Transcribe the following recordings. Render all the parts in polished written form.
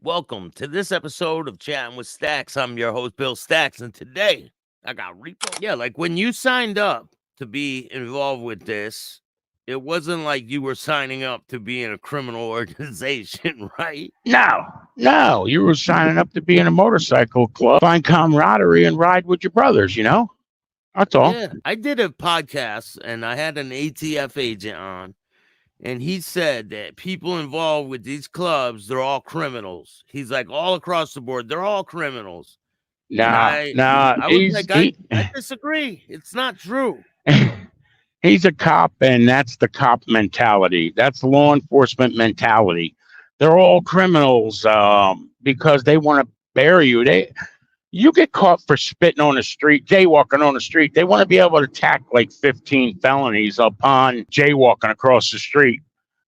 Welcome to this episode of Chattin with Staxx. I'm your host, Bill Staxx, and today I got Repo. Yeah, like when you signed up to be involved with this, it wasn't like you were signing up to be in a criminal organization, right? No, you were signing up to be in a motorcycle club, find camaraderie, and ride with your brothers, That's all. Yeah, I did a podcast and I had an ATF agent on, and he said that people involved with these clubs, they're all criminals. He's like, all across the board, they're all criminals. And Nah, nah, I was he's like, I disagree. It's not true. he's a cop, and that's the cop mentality. That's law enforcement mentality. They're all criminals because they want to bury you. You get caught for spitting on the street, jaywalking on the street. They want to be able to tack like 15 felonies upon jaywalking across the street.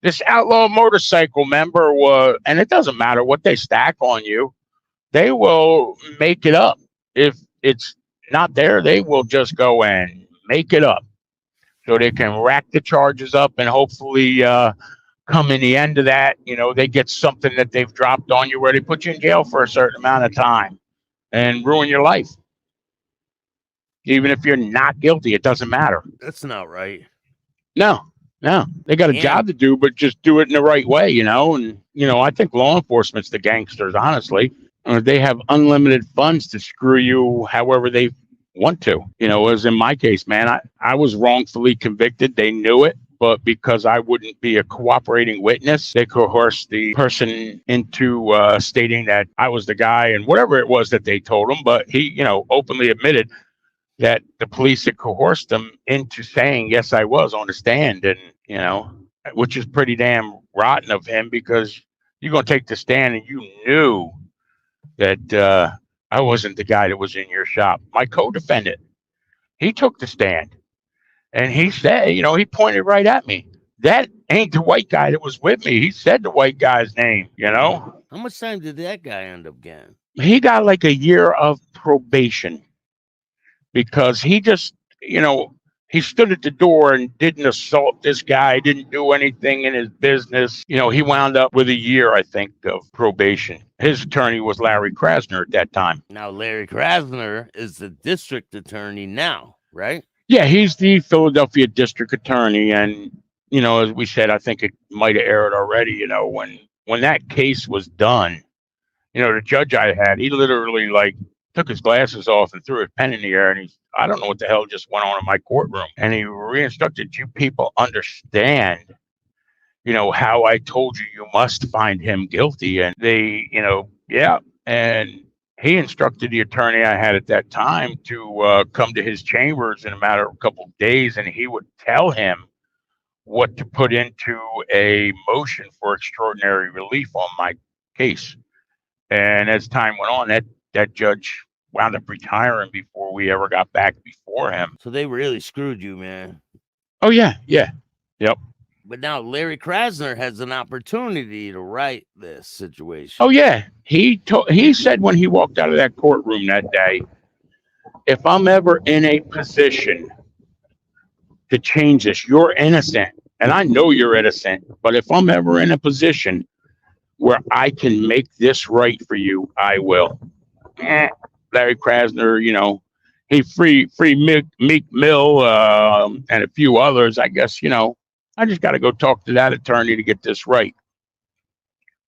This outlaw motorcycle member was, and it doesn't matter what they stack on you, they will make it up. If it's not there, they will just go and make it up so they can rack the charges up and hopefully come in the end of that. They get something that they've dropped on you where they put you in jail for a certain amount of time and ruin your life. Even if you're not guilty, it doesn't matter. That's not right. No, they got a job to do, but just do it in the right way, And, I think law enforcement's the gangsters, honestly. They have unlimited funds to screw you however they want to. As in my case, man, I was wrongfully convicted. They knew it. But because I wouldn't be a cooperating witness, they coerced the person into stating that I was the guy and whatever it was that they told him. But he, openly admitted that the police had coerced him into saying, yes, I was on the stand. And, which is pretty damn rotten of him because you're going to take the stand and you knew that I wasn't the guy that was in your shop. My co-defendant, he took the stand. And he said, he pointed right at me. That ain't the white guy that was with me. He said the white guy's name, How much time did that guy end up getting? He got like a year of probation because he just, he stood at the door and didn't assault this guy, didn't do anything in his business. He wound up with a year, I think, of probation. His attorney was Larry Krasner at that time. Now, Larry Krasner is the district attorney now, right? Yeah, he's the Philadelphia district attorney. And, as we said, I think it might have aired already, when that case was done, the judge I had, he literally took his glasses off and threw his pen in the air. And I don't know what the hell just went on in my courtroom. And he reinstructed, you people understand, how I told you must find him guilty. And they, yeah. And he instructed the attorney I had at that time to come to his chambers in a matter of a couple of days, and he would tell him what to put into a motion for extraordinary relief on my case. And as time went on, that judge wound up retiring before we ever got back before him. So they really screwed you, man. Oh, yeah. Yep. But now Larry Krasner has an opportunity to right this situation. Oh, yeah. He said when he walked out of that courtroom that day, if I'm ever in a position to change this, you're innocent. And I know you're innocent. But if I'm ever in a position where I can make this right for you, I will. Larry Krasner, he free Meek Mill and a few others, I guess, I just got to go talk to that attorney to get this right.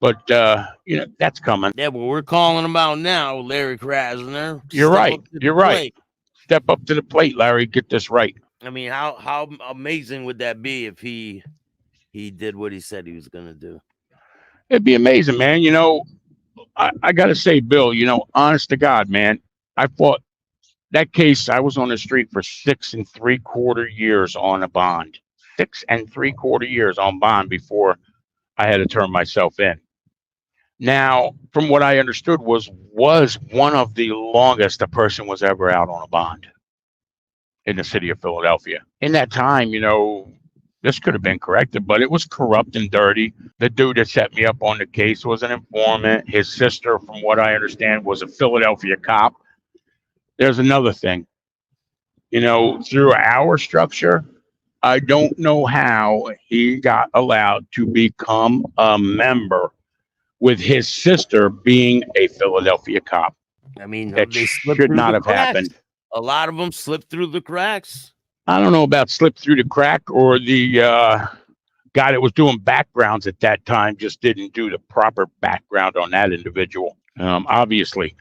But, that's coming. Yeah, but we're calling him out now, Larry Krasner. You're right. Step up to the plate, Larry. Get this right. I mean, how amazing would that be if he did what he said he was going to do? It'd be amazing, man. I got to say, Bill, honest to God, man, I fought that case. I was on the street for 6 3/4 years on a bond. 6 3/4 years on bond before I had to turn myself in. Now, from what I understood was one of the longest a person was ever out on a bond in the city of Philadelphia. In that time, this could have been corrected, but it was corrupt and dirty. The dude that set me up on the case was an informant. His sister, from what I understand, was a Philadelphia cop. There's another thing. Through our structure, I don't know how he got allowed to become a member with his sister being a Philadelphia cop. I mean, That they slipped should through not the have cracks. happened. A lot of them slipped through the cracks. I don't know about slip through the crack, or the guy that was doing backgrounds at that time just didn't do the proper background on that individual. Obviously.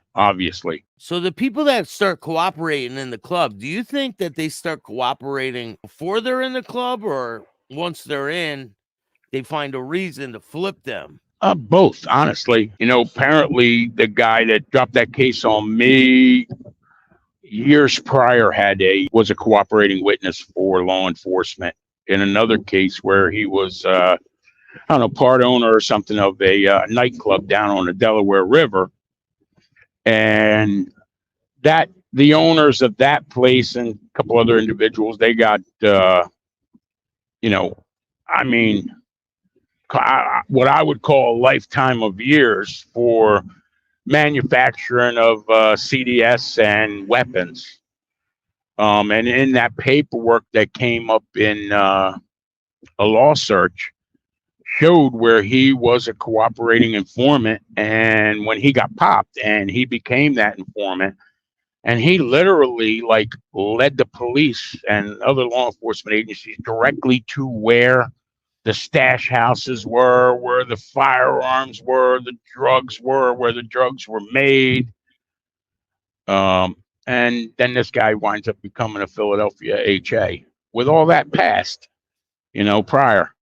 So the people that start cooperating in the club, do you think that they start cooperating before they're in the club, or once they're in, they find a reason to flip them? Both, honestly. Apparently the guy that dropped that case on me years prior was a cooperating witness for law enforcement in another case where he was, I don't know, part owner or something of a nightclub down on the Delaware River. And that the owners of that place and a couple other individuals, they got, what I would call a lifetime of years for manufacturing of CDS and weapons. And in that paperwork that came up in a law search showed where he was a cooperating informant. And when he got popped and he became that informant, and he literally led the police and other law enforcement agencies directly to where the stash houses were, where the firearms were, the drugs were, where the drugs were made. And then this guy winds up becoming a Philadelphia HA with all that past, prior.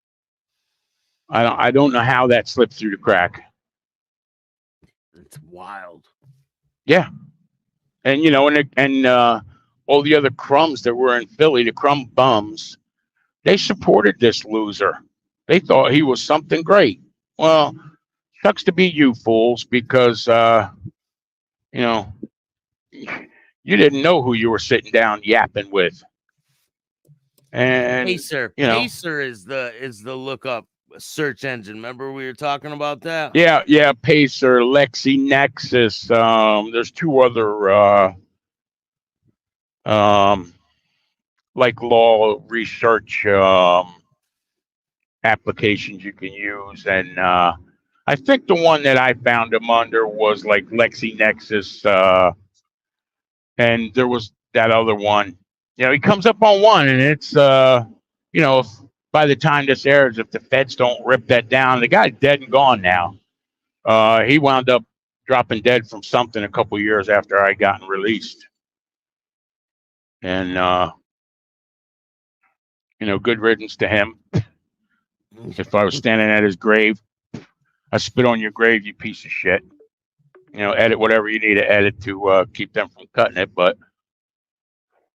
I don't know how that slipped through the crack. It's wild. Yeah. And, and all the other crumbs that were in Philly, the crumb bums, they supported this loser. They thought he was something great. Well, sucks to be you fools, because, you didn't know who you were sitting down yapping with. And Pacer is the lookup search engine. Remember we were talking about that? Yeah, Pacer, LexINexus. There's two other law research applications you can use, and I think the one that I found him under was LexINexus, and there was that other one. He comes up on one, and it's if by the time this airs, if the feds don't rip that down, the guy's dead and gone now. He wound up dropping dead from something a couple years after I gotten released. And good riddance to him. If I was standing at his grave, I spit on your grave, you piece of shit. Edit whatever you need to edit to keep them from cutting it. But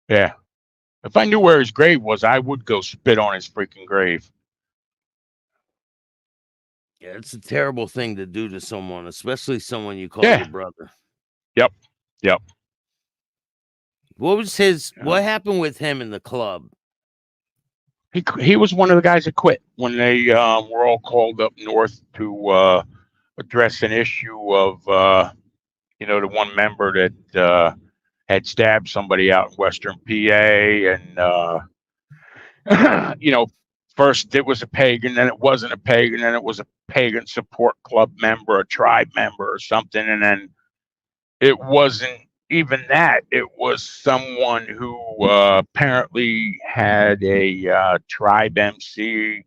yeah, if I knew where his grave was, I would go spit on his freaking grave. Yeah, it's a terrible thing to do to someone, especially someone you call your brother. Yep. What was what happened with him in the club? He was one of the guys that quit when they were all called up north to address an issue of the one member that had stabbed somebody out in Western PA, and first it was a pagan, then it wasn't a pagan, then it was a pagan support club member, a tribe member or something, and then it wasn't even that. It was someone who apparently had a tribe MC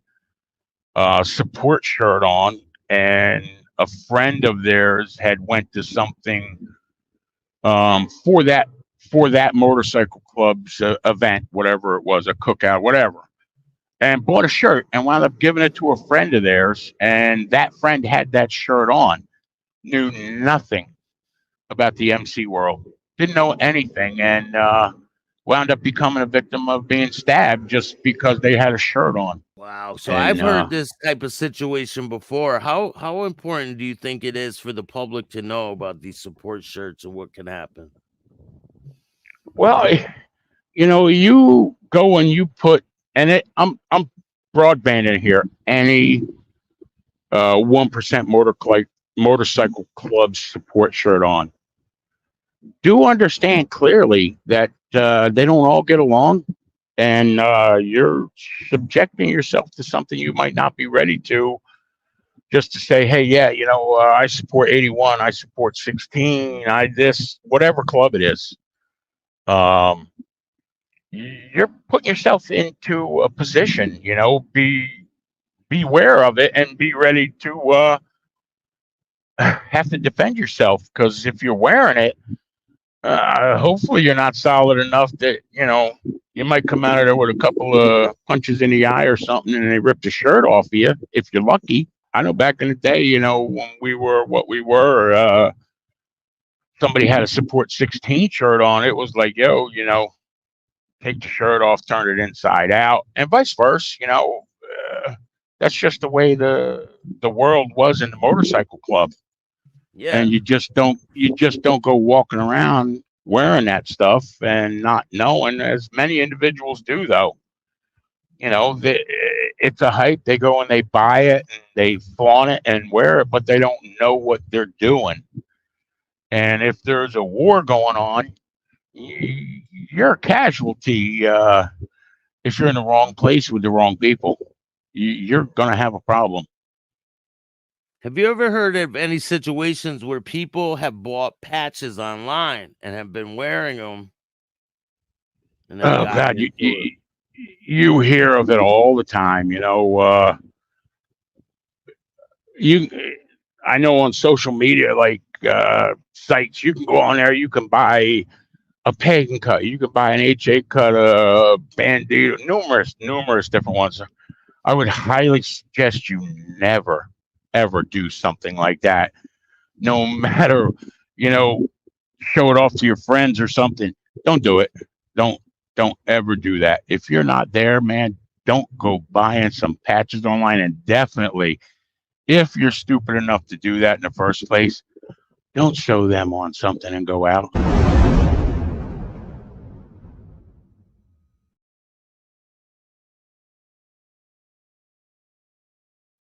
support shirt on, and a friend of theirs had went to something for that motorcycle club's event, whatever it was, a cookout, whatever, and bought a shirt and wound up giving it to a friend of theirs. And that friend had that shirt on, knew nothing about the MC world, didn't know anything, and wound up becoming a victim of being stabbed just because they had a shirt on. Wow. So I've heard this type of situation before. How important do you think it is for the public to know about these support shirts and what can happen? Well, you go and you put, and I'm broadbanding here, any 1% motorcycle club support shirt on. Do understand clearly that they don't all get along, and you're subjecting yourself to something you might not be ready to just to say, hey, yeah, I support 81, I support 16, I this, whatever club it is. You're putting yourself into a position, be aware of it and be ready to have to defend yourself. Because if you're wearing it, hopefully you're not solid enough that, you might come out of there with a couple of punches in the eye or something and they rip the shirt off of you if you're lucky. I know back in the day, when we were what we were, somebody had a support 16 shirt on. It was like, yo, take the shirt off, turn it inside out, and vice versa. That's just the way the world was in the motorcycle club. Yeah. And you just don't go walking around wearing that stuff and not knowing, as many individuals do, though. It's a hype. They go and they buy it and they flaunt it and wear it, but they don't know what they're doing. And if there's a war going on, you're a casualty. If you're in the wrong place with the wrong people, you're going to have a problem. Have you ever heard of any situations where people have bought patches online and have been wearing them? Oh God, you hear of it all the time. I know on social media, like sites, you can go on there, you can buy a pagan cut, you can buy an HA cut, a bandito, numerous different ones. I would highly suggest you never, ever do something like that. No matter, show it off to your friends or something. Don't do it. Don't ever do that. If you're not there, man, don't go buying some patches online. And definitely, if you're stupid enough to do that in the first place, don't show them on something and go out.